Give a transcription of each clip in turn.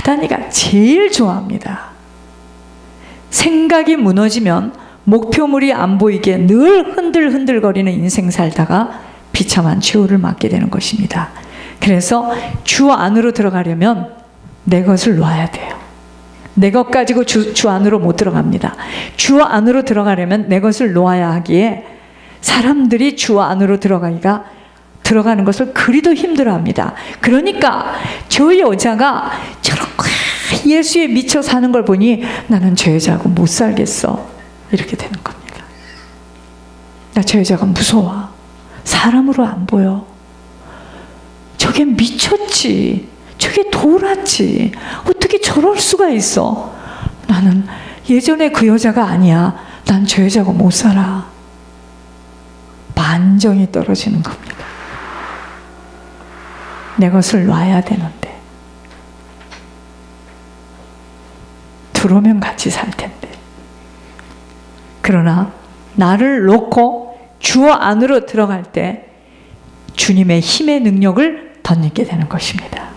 사단이가 제일 좋아합니다. 생각이 무너지면 목표물이 안 보이게 늘 흔들흔들거리는 인생 살다가 비참한 최후를 맞게 되는 것입니다. 그래서 주 안으로 들어가려면 내 것을 놓아야 돼요. 내 것 가지고 주 안으로 못 들어갑니다. 주 안으로 들어가려면 내 것을 놓아야 하기에 사람들이 주 안으로 들어가는 것을 그리도 힘들어합니다. 그러니까 저 여자가 저렇게 예수에 미쳐 사는 걸 보니 나는 저 여자하고 못 살겠어, 이렇게 되는 겁니다. 나 저 여자가 무서워. 사람으로 안 보여. 저게 미쳤지. 저게 돌았지. 어떻게 저럴 수가 있어. 나는 예전에 그 여자가 아니야. 난 저 여자하고 못 살아. 만정이 떨어지는 겁니다. 내 것을 놔야 되는데, 들어오면 같이 살 텐데. 그러나 나를 놓고 주 안으로 들어갈 때 주님의 힘의 능력을 덧입게 되는 것입니다.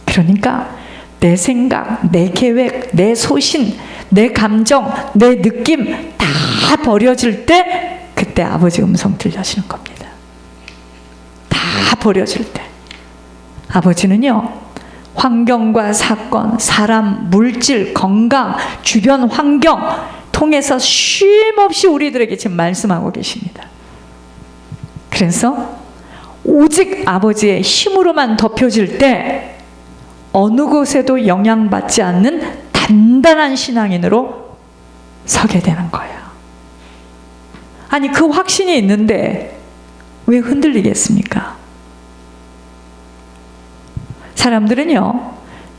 그러니까 내 생각, 내 계획, 내 소신, 내 감정, 내 느낌 다 버려질 때, 그때 아버지 음성 들려지는 겁니다. 다 버려질 때. 아버지는요, 환경과 사건, 사람, 물질, 건강, 주변 환경 통해서 쉼없이 우리들에게 지금 말씀하고 계십니다. 그래서 오직 아버지의 힘으로만 덮여질 때 어느 곳에도 영향받지 않는 단단한 신앙인으로 서게 되는 거예요. 아니, 그 확신이 있는데 왜 흔들리겠습니까? 사람들은요,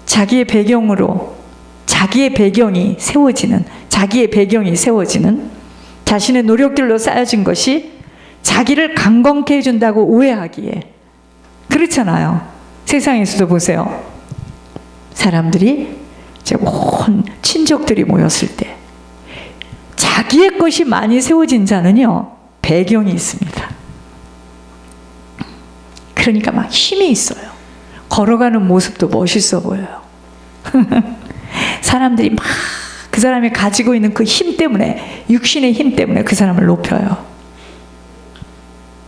자기의 배경이 세워지는, 자신의 노력들로 쌓여진 것이 자기를 강건케 해준다고 오해하기에, 그렇잖아요. 세상에서도 보세요. 사람들이 이제 온 친족들이 모였을 때 자기의 것이 많이 세워진 자는요, 배경이 있습니다. 그러니까 막 힘이 있어요. 걸어가는 모습도 멋있어 보여요. 사람들이 막 그 사람이 가지고 있는 그 힘 때문에, 육신의 힘 때문에 그 사람을 높여요.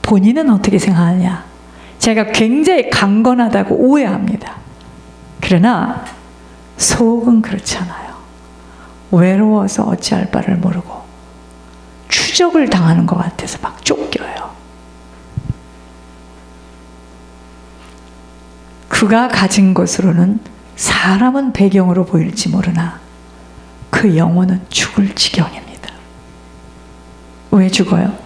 본인은 어떻게 생각하냐? 제가 굉장히 강건하다고 오해합니다. 그러나 속은 그렇지 않아요. 외로워서 어찌할 바를 모르고 추적을 당하는 것 같아서 막 쫓겨요. 그가 가진 것으로는 사람은 배경으로 보일지 모르나 그 영혼은 죽을 지경입니다. 왜 죽어요?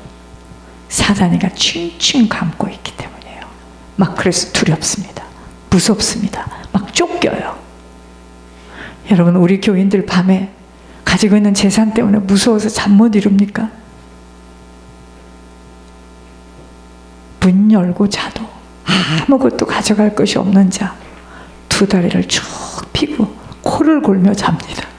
사단이가 칭칭 감고 있기 때문이에요. 막 그래서 두렵습니다. 무섭습니다. 막 쫓겨요. 여러분, 우리 교인들 밤에 가지고 있는 재산 때문에 무서워서 잠 못 이룹니까? 문 열고 자도 아무것도 가져갈 것이 없는 자, 두 다리를 쭉 펴고 코를 골며 잡니다.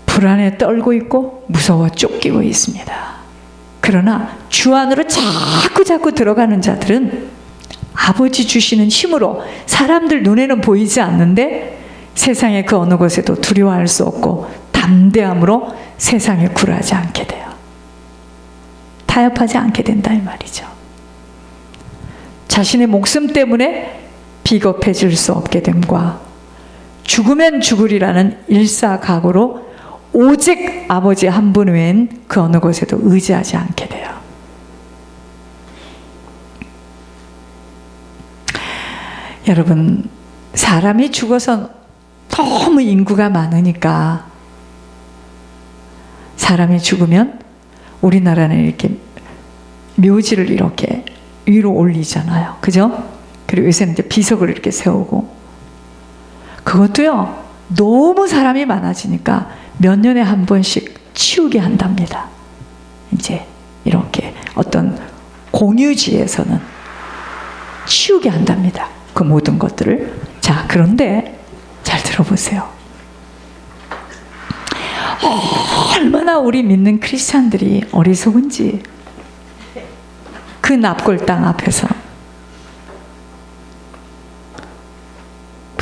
불안에 떨고 있고 무서워 쫓기고 있습니다. 그러나 주 안으로 자꾸 들어가는 자들은 아버지 주시는 힘으로 사람들 눈에는 보이지 않는데 세상의 그 어느 곳에도 두려워할 수 없고 담대함으로 세상에 굴하지 않게 돼요. 타협하지 않게 된다, 이 말이죠. 자신의 목숨 때문에 비겁해질 수 없게 됨과 죽으면 죽으리라는 일사각오로 오직 아버지 한 분 외엔 그 어느 곳에도 의지하지 않게 돼요. 여러분, 사람이 죽어서 너무 인구가 많으니까 사람이 죽으면 우리나라는 이렇게 묘지를 이렇게 위로 올리잖아요. 그죠? 그리고 요새는 이제 비석을 이렇게 세우고, 그것도요, 너무 사람이 많아지니까 몇 년에 한 번씩 치우게 한답니다. 이제 이렇게 어떤 공유지에서는 치우게 한답니다. 그 모든 것들을. 자, 그런데 잘 들어보세요. 얼마나 우리 믿는 크리스찬들이 어리석은지. 그 납골 땅 앞에서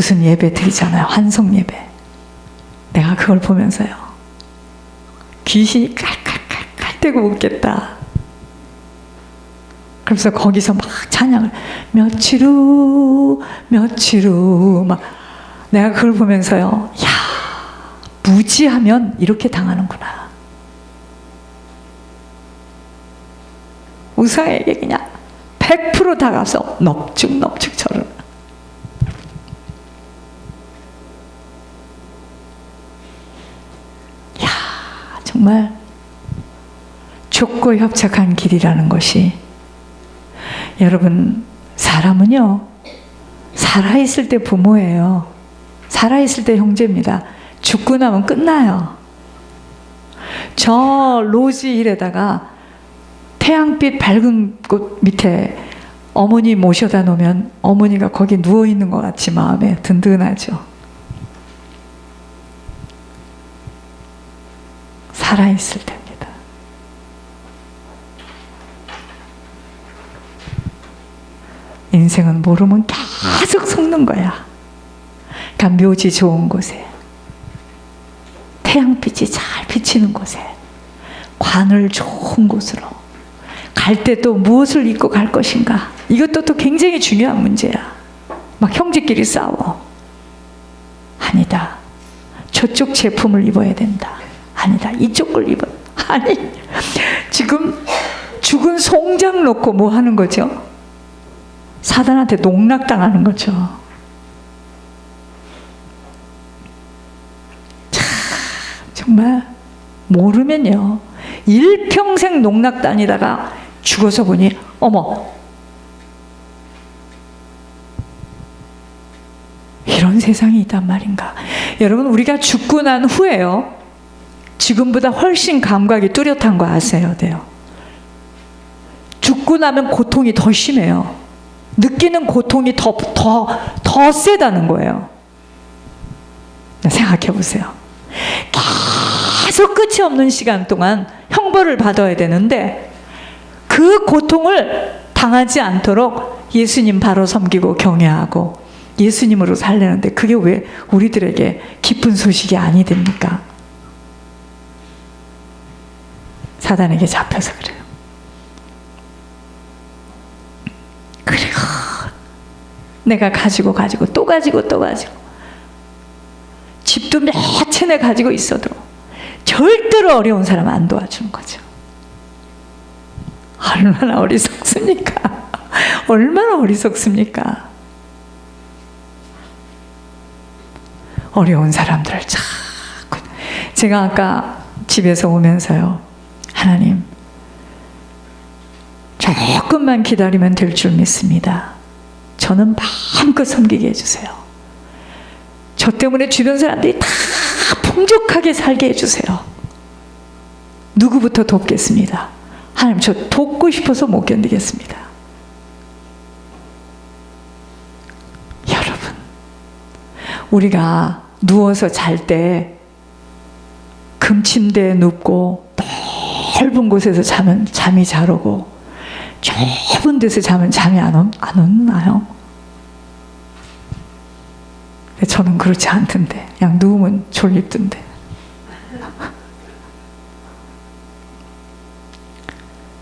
무슨 예배 드리잖아요. 환송 예배. 내가 그걸 보면서요, 귀신이 깔깔깔깔대고 웃겠다. 그래서 거기서 막 찬양을 며칠 후 막, 내가 그걸 보면서요, 야, 무지하면 이렇게 당하는구나. 우상에게 그냥 100% 다가서 넙죽넙죽 절을. 야, 정말 좁고 협착한 길이라는 것이, 여러분, 사람은요, 살아있을 때 부모예요. 살아있을 때 형제입니다. 죽고 나면 끝나요. 저 로지힐에다가 태양빛 밝은 곳 밑에 어머니 모셔다 놓으면 어머니가 거기 누워있는 것 같이 마음에 든든하죠. 살아있을 때입니다. 인생은 모르면 계속 속는 거야. 그러니까 묘지 좋은 곳에, 태양빛이 잘 비치는 곳에, 관을 좋은 곳으로 갈 때 또 무엇을 입고 갈 것인가, 이것도 또 굉장히 중요한 문제야. 막 형제끼리 싸워. 아니다, 저쪽 제품을 입어야 된다. 아니다, 이쪽 걸 입어. 아니, 지금 죽은 송장 놓고 뭐 하는 거죠? 사단한테 농락당하는 거죠. 참, 정말 모르면요, 일평생 농락다니다가 죽어서 보니 어머, 이런 세상이 있단 말인가. 여러분, 우리가 죽고 난 후에요, 지금보다 훨씬 감각이 뚜렷한 거 아세요? 돼요. 죽고 나면 고통이 더 심해요. 느끼는 고통이 더 세다는 거예요. 생각해 보세요. 계속 끝이 없는 시간 동안 형벌을 받아야 되는데, 그 고통을 당하지 않도록 예수님 바로 섬기고 경외하고 예수님으로 살려는데, 그게 왜 우리들에게 기쁜 소식이 아니 됩니까? 사단에게 잡혀서 그래요. 그리고 내가 가지고 또 가지고 집도 몇 채내 가지고 있어도 절대로 어려운 사람 안 도와주는 거죠. 얼마나 어리석습니까? 얼마나 어리석습니까? 어려운 사람들을 자꾸. 제가 아까 집에서 오면서요, 하나님, 조금만 기다리면 될 줄 믿습니다. 저는 마음껏 섬기게 해주세요. 저 때문에 주변 사람들이 다 풍족하게 살게 해주세요. 누구부터 돕겠습니다. 하나님, 저 돕고 싶어서 못 견디겠습니다. 여러분, 우리가 누워서 잘 때 금침대에 눕고 넓은 곳에서 자면 잠이 잘 오고, 좁은 데서 자면 잠이 안 오나요? 저는 그렇지 않던데, 그냥 누우면 졸립던데.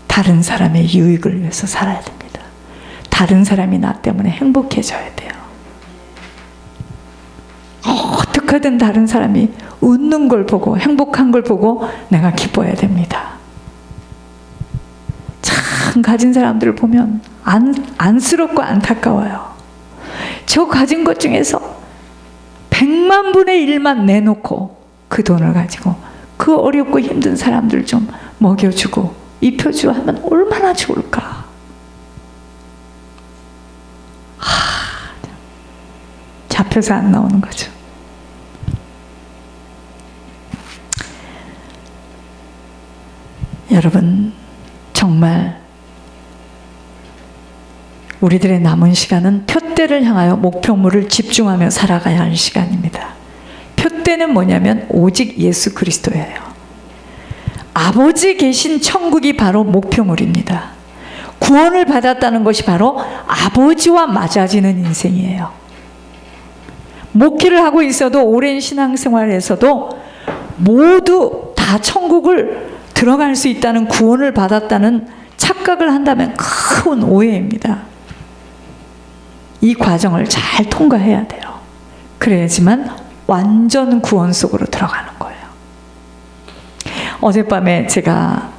다른 사람의 유익을 위해서 살아야 됩니다. 다른 사람이 나 때문에 행복해져야 돼요. 어떻게든 다른 사람이 웃는 걸 보고, 행복한 걸 보고 내가 기뻐해야 됩니다. 참, 가진 사람들을 보면 안쓰럽고 안타까워요. 저 가진 것 중에서 100만 분의 1만 내놓고 그 돈을 가지고 그 어렵고 힘든 사람들 좀 먹여주고 입혀주고 하면 얼마나 좋을까. 잡혀서 안 나오는 거죠. 여러분, 정말 우리들의 남은 시간은 표대를 향하여 목표물을 집중하며 살아가야 할 시간입니다. 표대는 뭐냐면 오직 예수 그리스도예요. 아버지 계신 천국이 바로 목표물입니다. 구원을 받았다는 것이 바로 아버지와 맞아지는 인생이에요. 목회를 하고 있어도 오랜 신앙생활에서도 모두 다 천국을 들어갈 수 있다는 구원을 받았다는 착각을 한다면 큰 오해입니다. 이 과정을 잘 통과해야 돼요. 그래야지만 완전 구원 속으로 들어가는 거예요. 어젯밤에 제가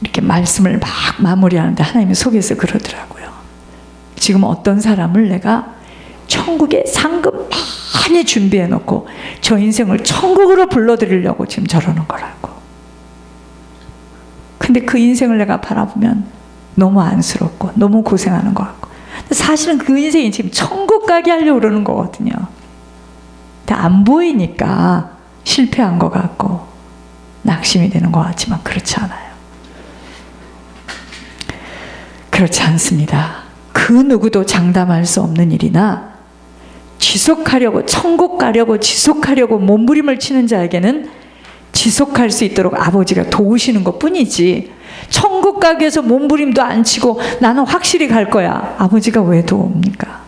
이렇게 말씀을 막 마무리하는데 하나님이 속에서 그러더라고요. 지금 어떤 사람을 내가 천국에 상금 많이 준비해 놓고 저 인생을 천국으로 불러드리려고 지금 저러는 거라고. 근데 그 인생을 내가 바라보면 너무 안쓰럽고 너무 고생하는 것 같고, 사실은 그 인생이 지금 천국 가게 하려고 그러는 거거든요. 근데 안 보이니까 실패한 것 같고 낙심이 되는 것 같지만 그렇지 않아요. 그렇지 않습니다. 그 누구도 장담할 수 없는 일이나 지속하려고, 천국 가려고 지속하려고 몸부림을 치는 자에게는 지속할 수 있도록 아버지가 도우시는 것 뿐이지, 천국 가기 위해서 몸부림도 안 치고 나는 확실히 갈 거야, 아버지가 왜 도웁니까?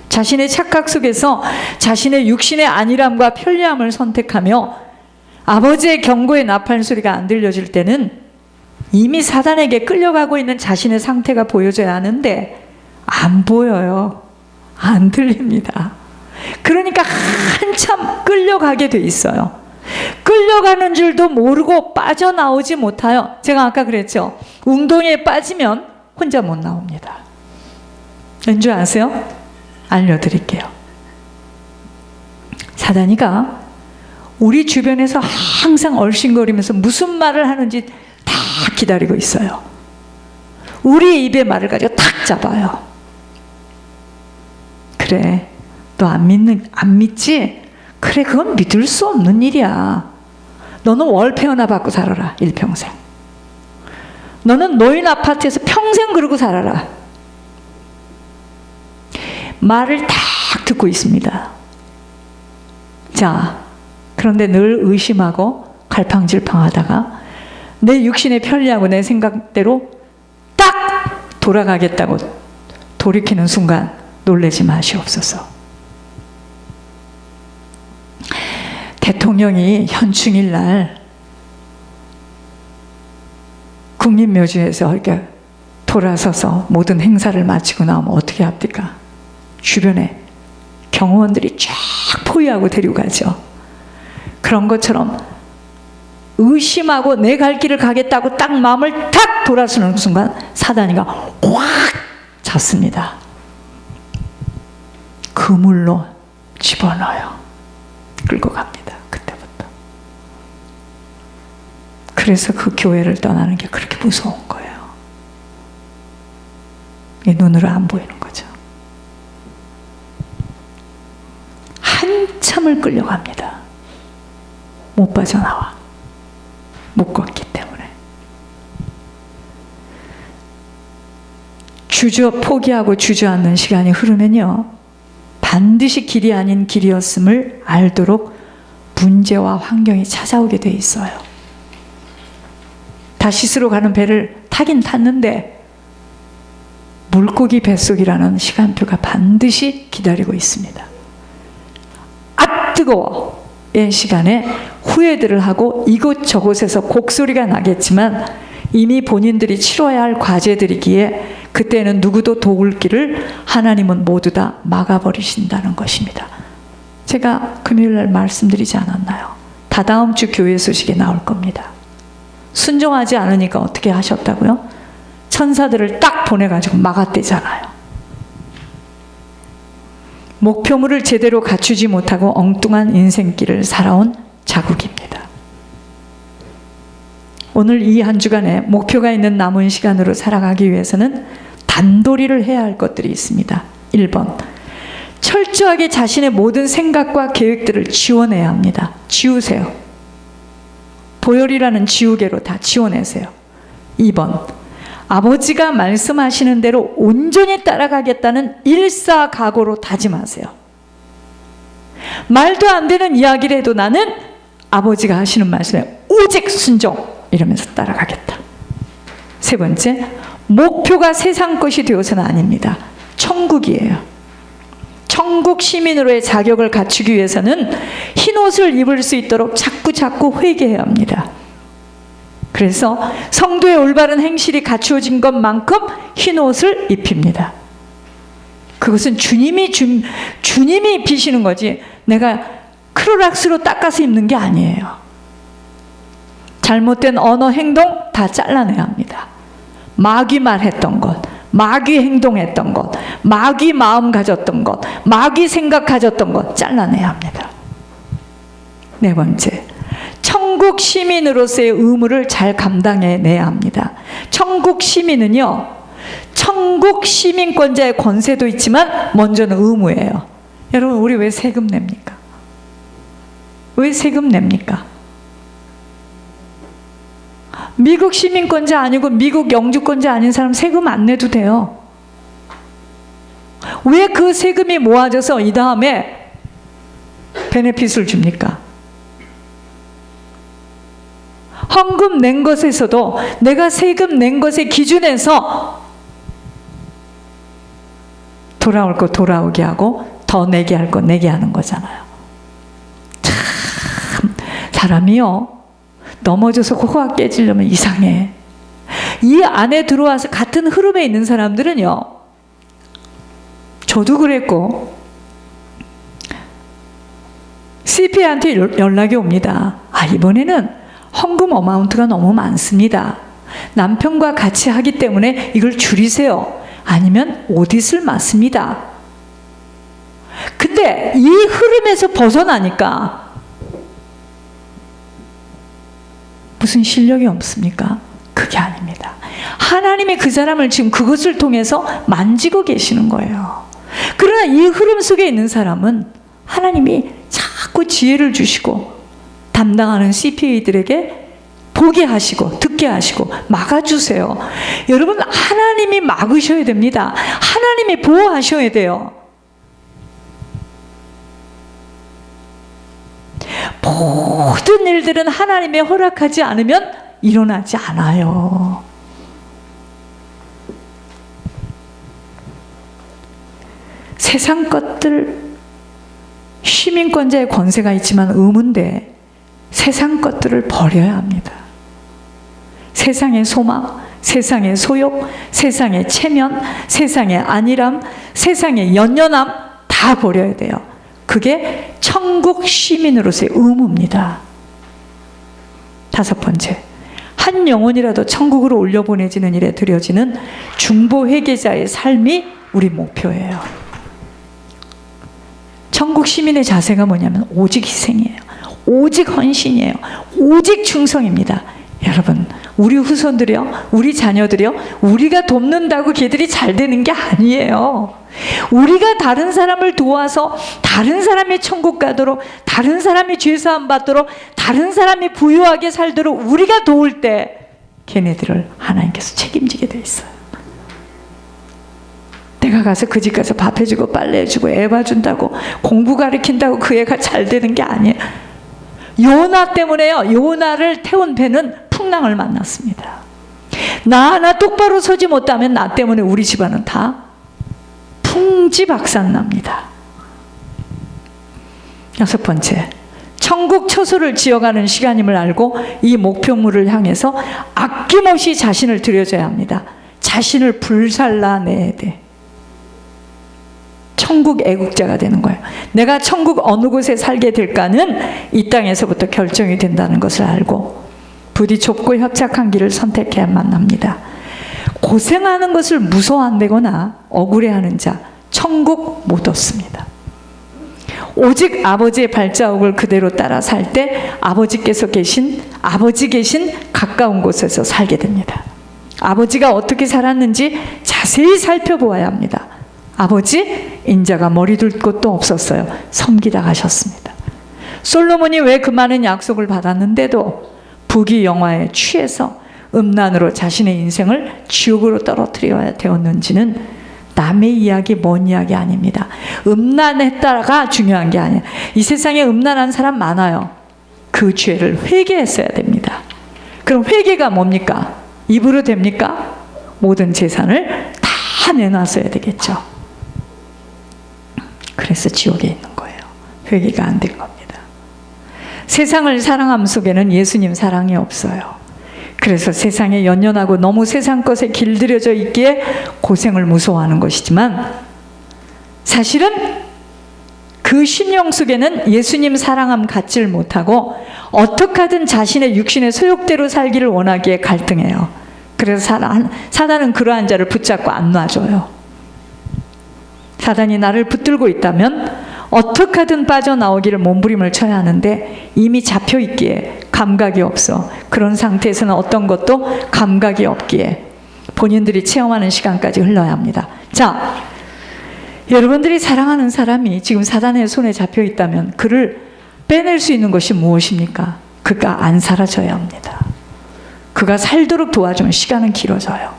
자신의 착각 속에서 자신의 육신의 안일함과 편리함을 선택하며 아버지의 경고의 나팔 소리가 안 들려질 때는 이미 사단에게 끌려가고 있는 자신의 상태가 보여져야 하는데 안 보여요. 안 들립니다. 그러니까 한참 끌려가게 돼 있어요. 끌려가는 줄도 모르고 빠져나오지 못하여, 제가 아까 그랬죠, 웅덩이에 빠지면 혼자 못 나옵니다. 왠지 아세요? 알려드릴게요. 사단이가 우리 주변에서 항상 얼씬거리면서 무슨 말을 하는지 다 기다리고 있어요. 우리 입의 말을 가지고 탁 잡아요. 그래, 너 안 믿지? 그래, 그건 믿을 수 없는 일이야. 너는 월세 하나 받고 살아라, 일평생. 너는 노인 아파트에서 평생 그러고 살아라. 말을 딱 듣고 있습니다. 자, 그런데 늘 의심하고 갈팡질팡하다가 내 육신의 편리하고 내 생각대로 딱 돌아가겠다고 돌이키는 순간 놀라지 마시옵소서. 대통령이 현충일 날 국립묘지에서 이렇게 돌아서서 모든 행사를 마치고 나오면 어떻게 합니까? 주변에 경호원들이 쫙 포위하고 데리고 가죠. 그런 것처럼 의심하고 내 갈 길을 가겠다고 딱 마음을 탁 돌아서는 순간 사단이가 확 잡습니다. 그물로 집어넣어요. 끌고 갑니다. 그때부터. 그래서 그 교회를 떠나는 게 그렇게 무서운 거예요. 이 눈으로 안 보이는 거죠. 한참을 끌려갑니다. 못 빠져나와. 못 걷기 때문에. 포기하고 주저앉는 시간이 흐르면요, 반드시 길이 아닌 길이었음을 알도록 문제와 환경이 찾아오게 돼 있어요. 다시스로 가는 배를 타긴 탔는데 물고기 뱃속이라는 시간표가 반드시 기다리고 있습니다. 아 뜨거워! 의 시간에 후회들을 하고 이곳저곳에서 곡소리가 나겠지만 이미 본인들이 치러야 할 과제들이기에 그때는 누구도 도울 길을 하나님은 모두 다 막아버리신다는 것입니다. 제가 금요일날 말씀드리지 않았나요? 다다음 주 교회 소식에 나올 겁니다. 순종하지 않으니까 어떻게 하셨다고요? 천사들을 딱 보내가지고 막았대잖아요. 목표물을 제대로 갖추지 못하고 엉뚱한 인생길을 살아온 자국입니다. 오늘 이 한 주간에 목표가 있는 남은 시간으로 살아가기 위해서는 단도리를 해야 할 것들이 있습니다. 1번, 철저하게 자신의 모든 생각과 계획들을 지워내야 합니다. 지우세요. 보혈이라는 지우개로 다 지워내세요. 2번, 아버지가 말씀하시는 대로 온전히 따라가겠다는 일사각오로 다짐하세요. 말도 안 되는 이야기를 해도 나는 아버지가 하시는 말씀에 오직 순종, 이러면서 따라가겠다. 3번째, 목표가 세상 것이 되어서는 아닙니다. 천국이에요. 천국 시민으로의 자격을 갖추기 위해서는 흰 옷을 입을 수 있도록 자꾸 회개해야 합니다. 그래서 성도의 올바른 행실이 갖추어진 것만큼 흰 옷을 입힙니다. 그것은 주님이 입히시는 거지 내가 크로락스로 닦아서 입는 게 아니에요. 잘못된 언어 행동 다 잘라내야 합니다. 마귀 말했던 것, 마귀 행동했던 것, 마귀 마음 가졌던 것, 마귀 생각 가졌던 것 잘라내야 합니다. 네 번째, 천국 시민으로서의 의무를 잘 감당해내야 합니다. 천국 시민은요, 천국 시민권자의 권세도 있지만 먼저는 의무예요. 여러분, 우리 왜 세금 냅니까? 왜 세금 냅니까? 미국 시민권자 아니고 미국 영주권자 아닌 사람 세금 안 내도 돼요. 왜 그 세금이 모아져서 이 다음에 베네핏을 줍니까? 헌금 낸 것에서도 내가 세금 낸 것의 기준에서 돌아올 거 돌아오게 하고 더 내게 할 거 내게 하는 거잖아요. 참 사람이요, 넘어져서 코가 깨지려면 이상해. 이 안에 들어와서 같은 흐름에 있는 사람들은요, 저도 그랬고 CPA한테 연락이 옵니다. 아, 이번에는 헌금 어마운트가 너무 많습니다. 남편과 같이 하기 때문에 이걸 줄이세요. 아니면 오디트를 맞습니다. 근데 이 흐름에서 벗어나니까 무슨 실력이 없습니까? 그게 아닙니다. 하나님이 그 사람을 지금 그것을 통해서 만지고 계시는 거예요. 그러나 이 흐름 속에 있는 사람은 하나님이 자꾸 지혜를 주시고 담당하는 CPA들에게 보게 하시고 듣게 하시고 막아주세요. 여러분, 하나님이 막으셔야 됩니다. 하나님이 보호하셔야 돼요. 모든 일들은 하나님의 허락하지 않으면 일어나지 않아요. 세상 것들, 시민권자의 권세가 있지만 의무인데 세상 것들을 버려야 합니다. 세상의 소망, 세상의 소욕, 세상의 체면, 세상의 안일함, 세상의 연연함 다 버려야 돼요. 그게 천국 시민으로서의 의무입니다. 다섯 번째, 한 영혼이라도 천국으로 올려보내지는 일에 드려지는 중보 회개자의 삶이 우리 목표예요. 천국 시민의 자세가 뭐냐면 오직 희생이에요. 오직 헌신이에요. 오직 충성입니다. 여러분, 우리 후손들이요, 우리 자녀들이요, 우리가 돕는다고 걔들이 잘 되는 게 아니에요. 우리가 다른 사람을 도와서 다른 사람이 천국 가도록, 다른 사람이 죄사함 받도록, 다른 사람이 부유하게 살도록 우리가 도울 때 걔네들을 하나님께서 책임지게 돼 있어요. 내가 가서 그 집 가서 밥 해주고 빨래 해주고 애 봐준다고 공부 가르친다고 그 애가 잘 되는 게 아니에요. 요나 때문에요, 요나를 태운 배는 풍랑을 만났습니다. 나 하나 똑바로 서지 못하면 나 때문에 우리 집안은 다 풍지박산납니다. 여섯 번째, 천국 처소를 지어가는 시간임을 알고 이 목표물을 향해서 아낌없이 자신을 들여줘야 합니다. 자신을 불살라내야 돼. 천국 애국자가 되는 거예요. 내가 천국 어느 곳에 살게 될까는 이 땅에서부터 결정이 된다는 것을 알고 부디 좁고 협착한 길을 선택해야만 합니다. 고생하는 것을 무서워한다거나 억울해하는 자 천국 못 얻습니다. 오직 아버지의 발자국을 그대로 따라 살 때 아버지 계신 가까운 곳에서 살게 됩니다. 아버지가 어떻게 살았는지 자세히 살펴보아야 합니다. 아버지, 인자가 머리 둘 곳도 없었어요. 섬기다 가셨습니다. 솔로몬이 왜 그 많은 약속을 받았는데도 부귀영화에 취해서 음란으로 자신의 인생을 지옥으로 떨어뜨려야 되었는지는 남의 이야기, 먼 이야기 아닙니다. 음란했다가 중요한 게 아니에요. 이 세상에 음란한 사람 많아요. 그 죄를 회개했어야 됩니다. 그럼 회개가 뭡니까? 입으로 됩니까? 모든 재산을 다 내놔서야 되겠죠. 그래서 지옥에 있는 거예요. 회개가 안 된 겁니다. 세상을 사랑함 속에는 예수님 사랑이 없어요. 그래서 세상에 연연하고 너무 세상 것에 길들여져 있기에 고생을 무서워하는 것이지만, 사실은 그 심령 속에는 예수님 사랑함 갖지를 못하고 어떻게 하든 자신의 육신의 소욕대로 살기를 원하기에 갈등해요. 그래서 사단은 그러한 자를 붙잡고 안 놔줘요. 사단이 나를 붙들고 있다면 어떻게 하든 빠져나오기를 몸부림을 쳐야 하는데 이미 잡혀있기에 감각이 없어. 그런 상태에서는 어떤 것도 감각이 없기에 본인들이 체험하는 시간까지 흘러야 합니다. 자, 여러분들이 사랑하는 사람이 지금 사단의 손에 잡혀 있다면 그를 빼낼 수 있는 것이 무엇입니까? 그가 안 사라져야 합니다. 그가 살도록 도와주면 시간은 길어져요.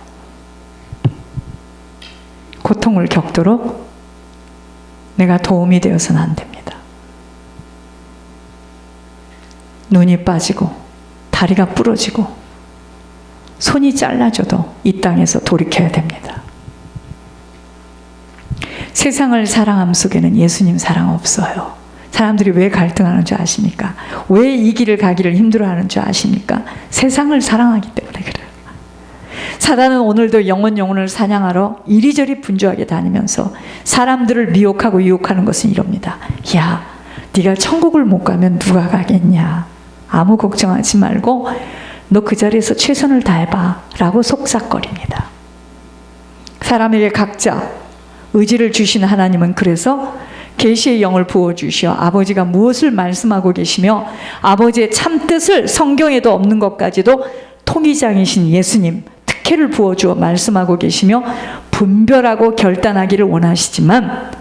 고통을 겪도록 내가 도움이 되어서는 안 됩니다. 눈이 빠지고 다리가 부러지고 손이 잘라져도 이 땅에서 돌이켜야 됩니다. 세상을 사랑함 속에는 예수님 사랑 없어요. 사람들이 왜 갈등하는 줄 아십니까? 왜 이 길을 가기를 힘들어하는 줄 아십니까? 세상을 사랑하기 때문에 그래요. 사단은 오늘도 영혼을 사냥하러 이리저리 분주하게 다니면서 사람들을 미혹하고 유혹하는 것은 이럽니다. 야, 네가 천국을 못 가면 누가 가겠냐? 아무 걱정하지 말고 너 그 자리에서 최선을 다해봐 라고 속삭거립니다. 사람에게 각자 의지를 주신 하나님은 그래서 계시의 영을 부어주시어 아버지가 무엇을 말씀하고 계시며 아버지의 참뜻을 성경에도 없는 것까지도 통의장이신 예수님 특혜를 부어주어 말씀하고 계시며 분별하고 결단하기를 원하시지만,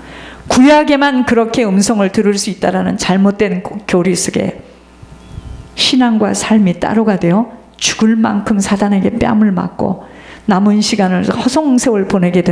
구약에만 그렇게 음성을 들을 수 있다라는 잘못된 교리 속에 신앙과 삶이 따로가 되어 죽을 만큼 사단에게 뺨을 맞고 남은 시간을 허송세월 보내게 된